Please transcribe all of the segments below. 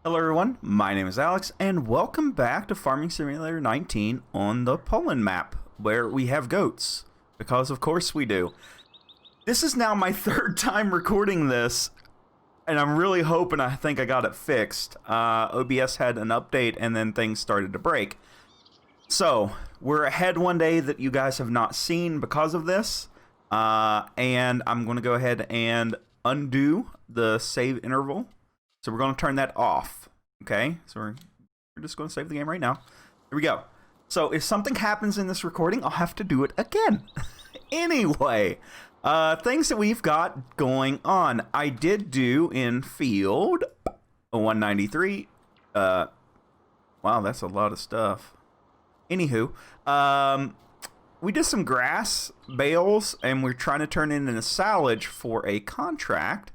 Hello everyone, my name is Alex, and welcome back to Farming Simulator 19 on the Poland map, where we have goats, because of course we do. This is now my third time recording this, and I'm really hoping I think I got it fixed. OBS had an update, and then things started to break. So, we're ahead one day that you guys have not seen because of this, and I'm going to go ahead and undo the save interval. So we're going to turn that off, okay? So we're just going to save the game right now. Here we go. So if something happens in this recording, I'll have to do it again. Anyway, things that we've got going on. I did do in field 193. Wow, that's a lot of stuff. Anywho, we did some grass bales, and we're trying to turn it into silage for a contract.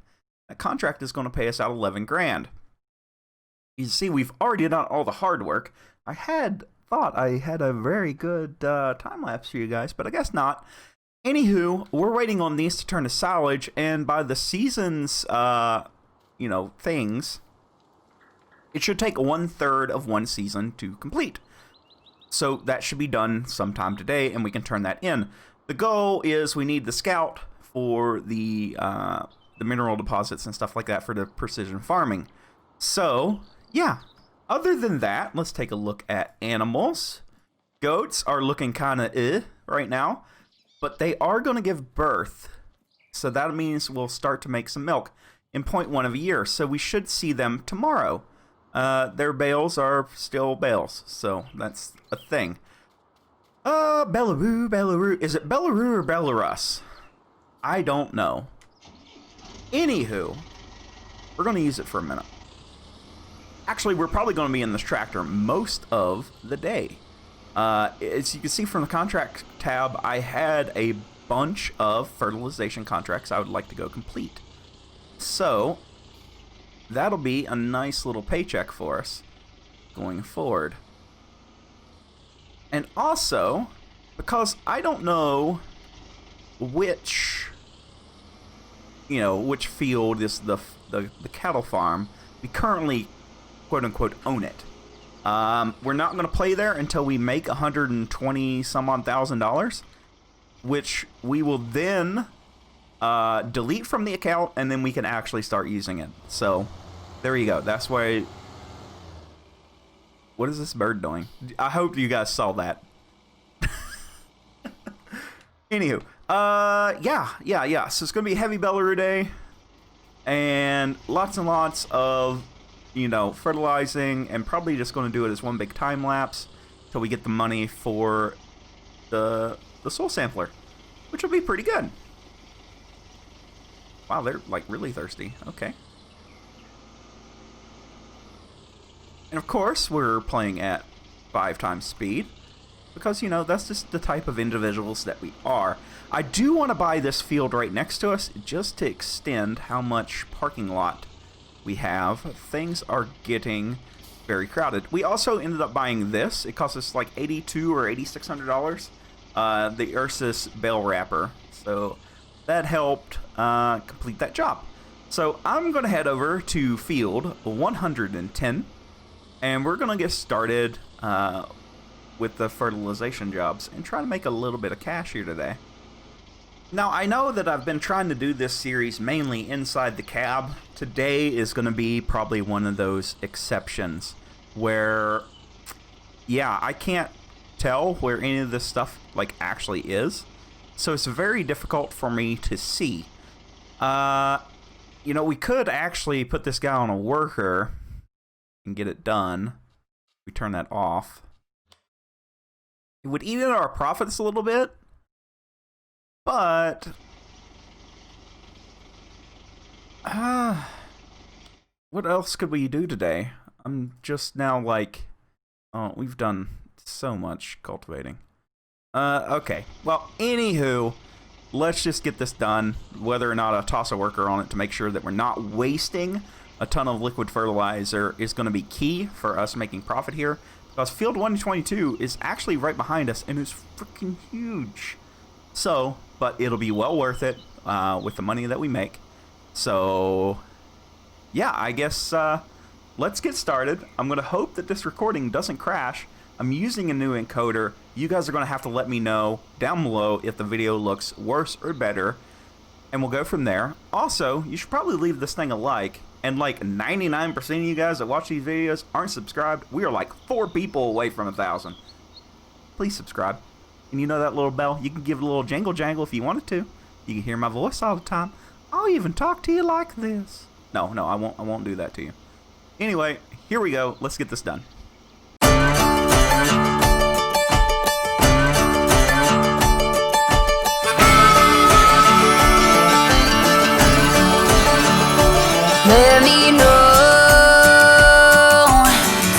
That contract is going to pay us out 11 grand. You see, we've already done all the hard work. I had thought I had a very good time lapse for you guys, but I guess not. Anywho, we're waiting on these to turn to silage, and by the season's, things, it should take 1/3 of one season to complete. So that should be done sometime today, and we can turn that in. The goal is we need the scout for the mineral deposits and stuff like that for the precision farming. So, yeah. Other than that, let's take a look at animals. Goats are looking kind of right now, but they are going to give birth. So that means we'll start to make some milk in 0.1 of a year. So we should see them tomorrow. Their bales are still bales, so that's a thing. Belarus. Is it Belarus or Belarus? I don't know. Anywho, we're going to use it for a minute. Actually, we're probably going to be in this tractor most of the day. As you can see from the contract tab, I had a bunch of fertilization contracts I would like to go complete. So, that'll be a nice little paycheck for us going forward. And also, because I don't know which field is the cattle farm. We currently, quote unquote, own it. We're not going to play there until we make $120 some odd $1,000, which we will then delete from the account, and then we can actually start using it. So there you go. That's why. What is this bird doing? I hope you guys saw that. Anywho, yeah. So it's gonna be a heavy Belarus day, and lots of, fertilizing, and probably just gonna do it as one big time lapse till we get the money for the soil sampler, which will be pretty good. Wow, they're like really thirsty. Okay. And of course, we're playing at 5 times speed. Because, that's just the type of individuals that we are. I do want to buy this field right next to us just to extend how much parking lot we have. Things are getting very crowded. We also ended up buying this. It cost us like $8,200 or $8,600. The Ursus bale wrapper. So that helped complete that job. So I'm going to head over to field 110. And we're going to get started with the fertilization jobs and try to make a little bit of cash here today. Now, I know that I've been trying to do this series mainly inside the cab. Today is going to be probably one of those exceptions where, yeah, I can't tell where any of this stuff actually is. So it's very difficult for me to see. We could actually put this guy on a worker and get it done. We turn that off. It would eat into our profits a little bit, but what else could we do today? I'm just now we've done so much cultivating. Okay, well, anywho, let's just get this done. Whether or not I toss a worker on it to make sure that we're not wasting a ton of liquid fertilizer is going to be key for us making profit here. Because field 122 is actually right behind us and is freaking huge. So, but it'll be well worth it with the money that we make. So, yeah, I guess let's get started. I'm going to hope that this recording doesn't crash. I'm using a new encoder. You guys are going to have to let me know down below if the video looks worse or better, and we'll go from there. Also, you should probably leave this thing a like, and like 99% of you guys that watch these videos aren't subscribed. We are like 4 people away from 1,000. Please subscribe. And you know that little bell? You can give it a little jangle jangle if you wanted to. You can hear my voice all the time. I'll even talk to you like this. No, I won't do that to you. Anyway, here we go. Let's get this done. Let me know,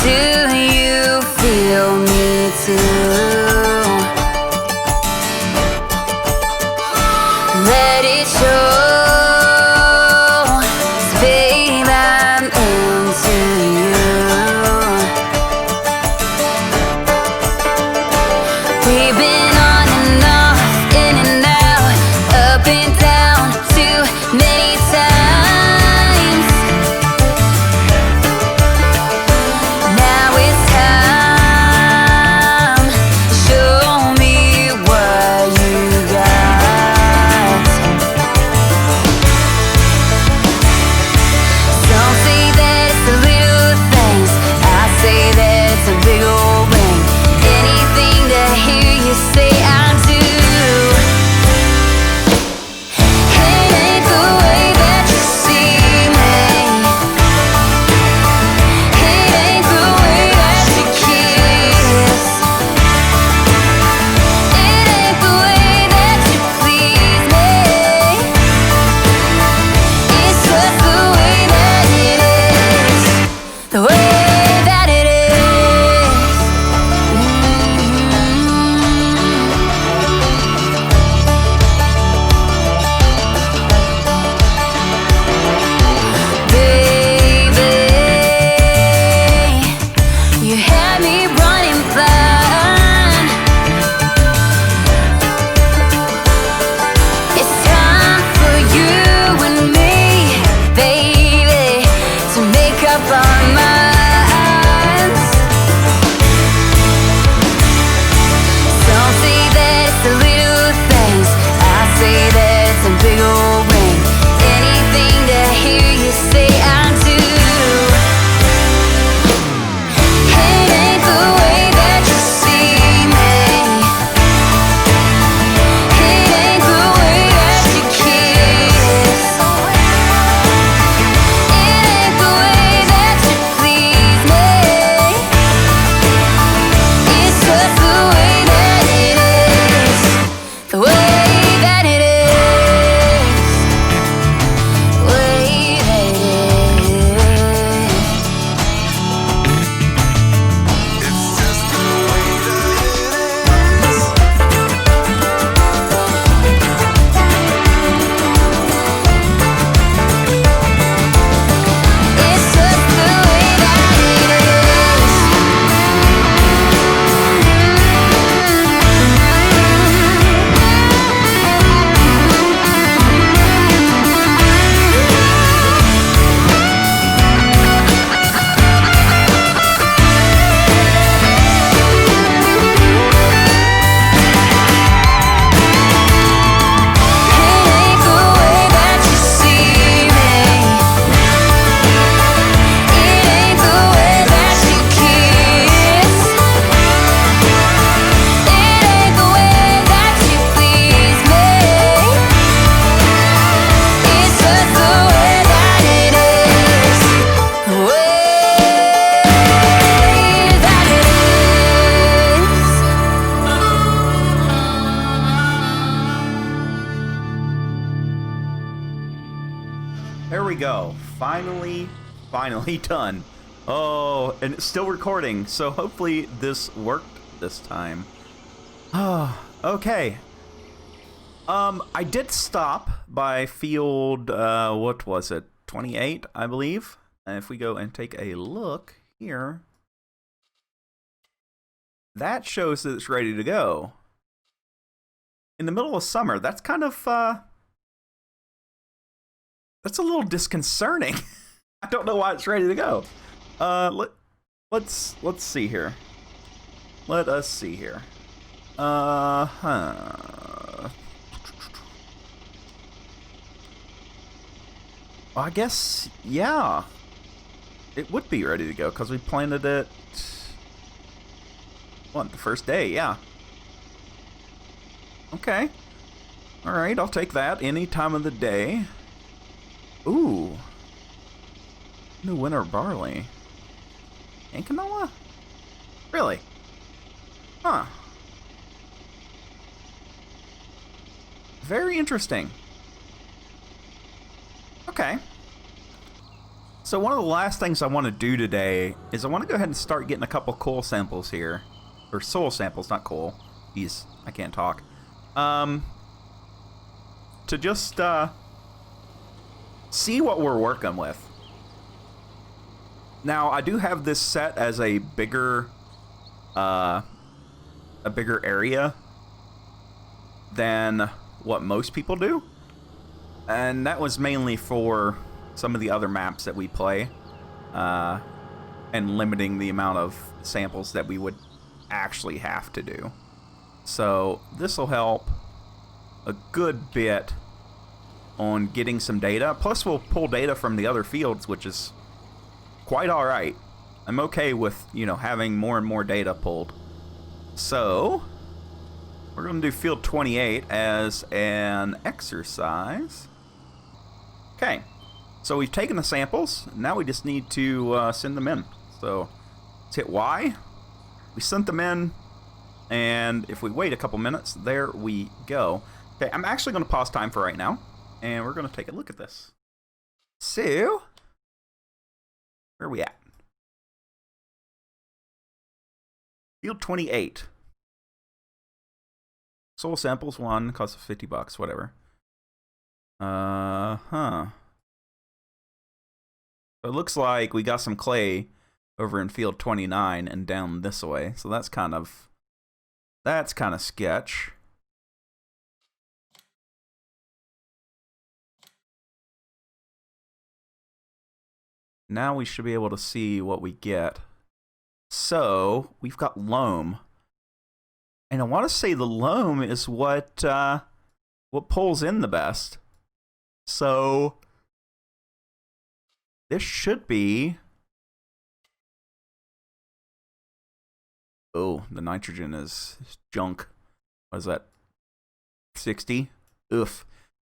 do you feel me too? Let it show, 'cause babe, I'm into you. We've been on and off, in and out, up and down, too many times. There we go. Finally done. Oh, and it's still recording, so hopefully this worked this time. Oh, okay. I did stop by field, what was it? 28, I believe. And if we go and take a look here, that shows that it's ready to go. In the middle of summer, that's kind of, that's a little disconcerting. I don't know why it's ready to go. Let's see here. Let us see here. Well, I guess, yeah. It would be ready to go, because we planted it... What, the first day? Yeah. Okay. Alright, I'll take that any time of the day. Ooh. New winter barley. And canola? Really? Huh. Very interesting. Okay. So one of the last things I want to do today is I want to go ahead and start getting a couple coal samples here. Or soil samples, not coal. Jeez, I can't talk. To just see what we're working with. Now, I do have this set as a bigger area than what most people do. And that was mainly for some of the other maps that we play, and limiting the amount of samples that we would actually have to do. So this will help a good bit on getting some data. Plus we'll pull data from the other fields, which is quite alright. I'm okay with, you know, having more and more data pulled. So we're going to do field 28 as an exercise. Okay, so we've taken the samples. Now we just need to send them in. So let's hit Y. We sent them in, and if we wait a couple minutes, there we go. Okay, I'm actually going to pause time for right now, and we're going to take a look at this. So, where are we at? Field 28. Soil samples 1, cost of $50, whatever. So it looks like we got some clay over in field 29 and down this way. So that's kind of sketch. Now we should be able to see what we get. So we've got loam. And I want to say the loam is what pulls in the best. So this should be... Oh, the nitrogen is junk. What is that? 60? Oof.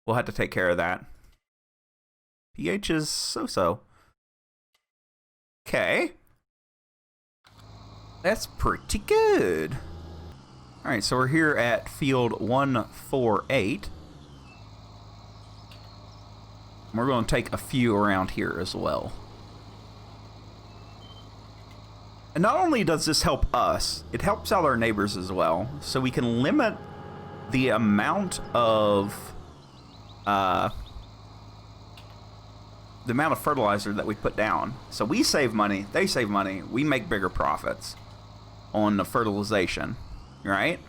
We'll have to take care of that. pH is so-so. Okay. That's pretty good. Alright, so we're here at field 148. We're going to take a few around here as well. And not only does this help us, it helps out our neighbors as well. So we can limit the amount of fertilizer that we put down. So we save money, they save money, we make bigger profits on the fertilization, right?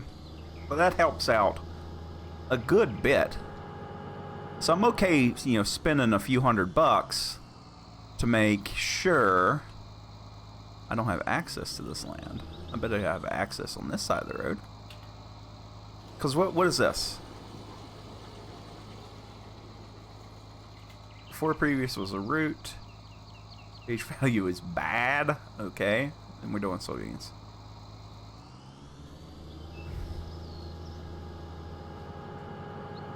So that helps out a good bit. So I'm okay, you know, spending a few $100 to make sure I don't have access to this land. I better have access on this side of the road. Because what is this? Before previous was a root. pH value is bad. Okay. And we're doing soybeans.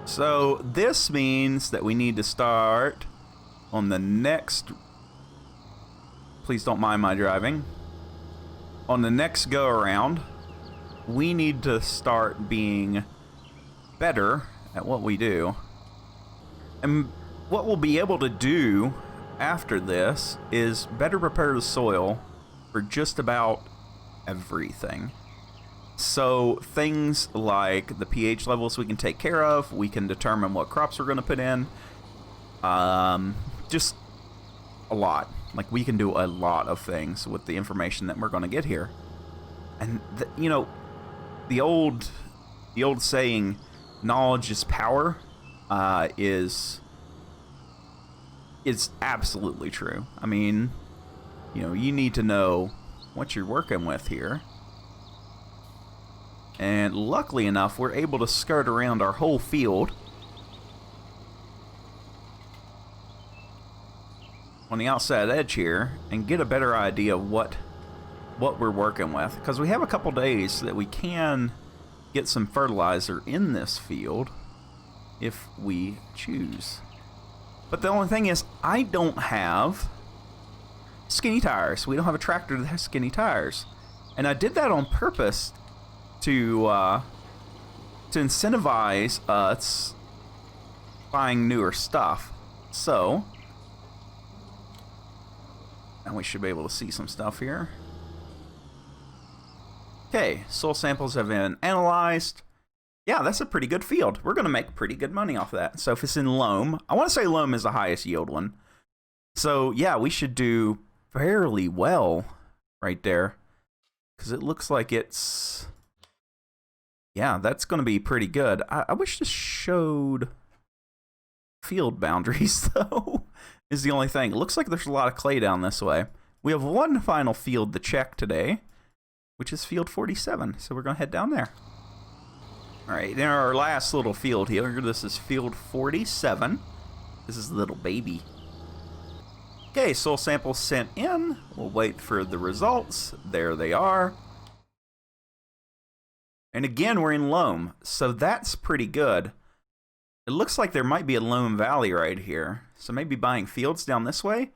So this means that we need to start on the next... Please don't mind my driving. On the next go around, we need to start being better at what we do. And what we'll be able to do after this is better prepare the soil for just about everything. So things like the pH levels we can take care of, we can determine what crops we're going to put in. Just a lot. Like, we can do a lot of things with the information that we're going to get here. And, you know, the old saying, knowledge is power, is absolutely true. I mean, you know, you need to know what you're working with here. And luckily enough, we're able to skirt around our whole field on the outside edge here and get a better idea of what we're working with, because we have a couple days that we can get some fertilizer in this field if we choose. But the only thing is, I don't have skinny tires. We don't have a tractor that has skinny tires, and I did that on purpose to incentivize us buying newer stuff. So, and we should be able to see some stuff here. Okay, soil samples have been analyzed. Yeah, that's a pretty good field. We're going to make pretty good money off of that. So if it's in loam, I want to say loam is the highest yield one. So yeah, we should do fairly well right there, because it looks like it's, yeah, that's going to be pretty good. I wish this showed field boundaries though, is the only thing. It looks like there's a lot of clay down this way. We have one final field to check today, which is field 47. So we're going to head down there. All right, then our last little field here. This is field 47. This is the little baby. Okay, soil samples sent in. We'll wait for the results. There they are. And again, we're in loam, so that's pretty good. It looks like there might be a loam valley right here. So maybe buying fields down this way,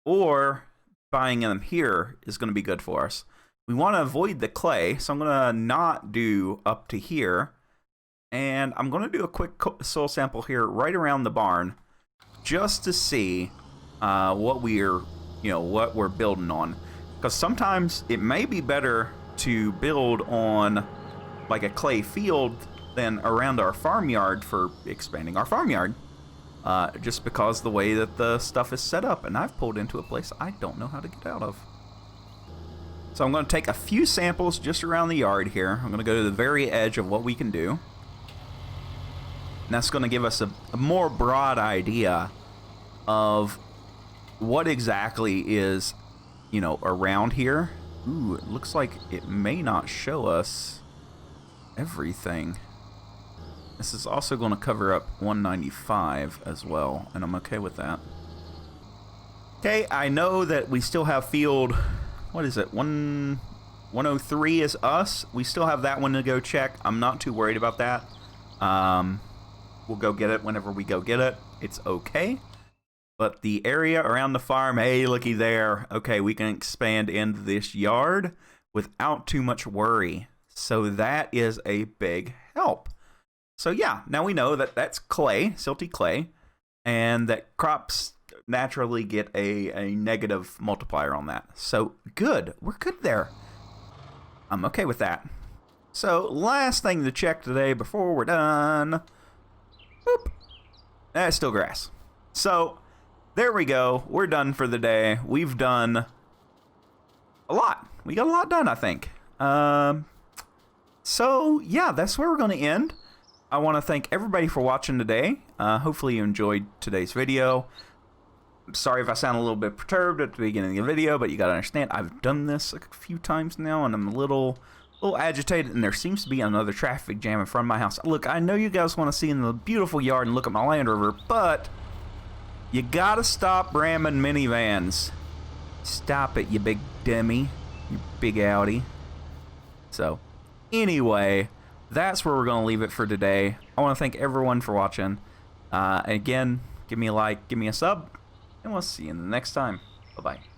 or buying them here is going to be good for us. We want to avoid the clay, so I'm going to not do up to here. And I'm going to do a quick soil sample here right around the barn, just to see what we're building on. Because sometimes it may be better to build on like a clay field than around our farmyard for expanding our farmyard. Just because the way that the stuff is set up, and I've pulled into a place I don't know how to get out of. So I'm going to take a few samples just around the yard here. I'm going to go to the very edge of what we can do. And that's going to give us a more broad idea of what exactly is, you know, around here. Ooh, it looks like it may not show us everything. This is also going to cover up 195 as well, and I'm okay with that. Okay, I know that we still have field, what is it, 103 is us. We still have that one to go check. I'm not too worried about that. We'll go get it whenever we go get it. It's okay. But the area around the farm, hey, looky there. Okay, we can expand into this yard without too much worry. So that is a big help. So yeah, now we know that that's clay, silty clay, and that crops naturally get a negative multiplier on that. So good, we're good there. I'm okay with that. So last thing to check today before we're done. Boop. That's still grass. So there we go. We're done for the day. We've done a lot. We got a lot done, I think. So yeah, that's where we're going to end. I want to thank everybody for watching today. Hopefully you enjoyed today's video. I'm sorry if I sound a little bit perturbed at the beginning of the video, but you got to understand, I've done this a few times now, and I'm a little agitated, and there seems to be another traffic jam in front of my house. Look, I know you guys want to see in the beautiful yard and look at my Land Rover, but you got to stop ramming minivans. Stop it, you big dummy. You big Audi. So, anyway, that's where we're going to leave it for today. I want to thank everyone for watching. Again, give me a like, give me a sub, and we'll see you in the next time. Bye-bye.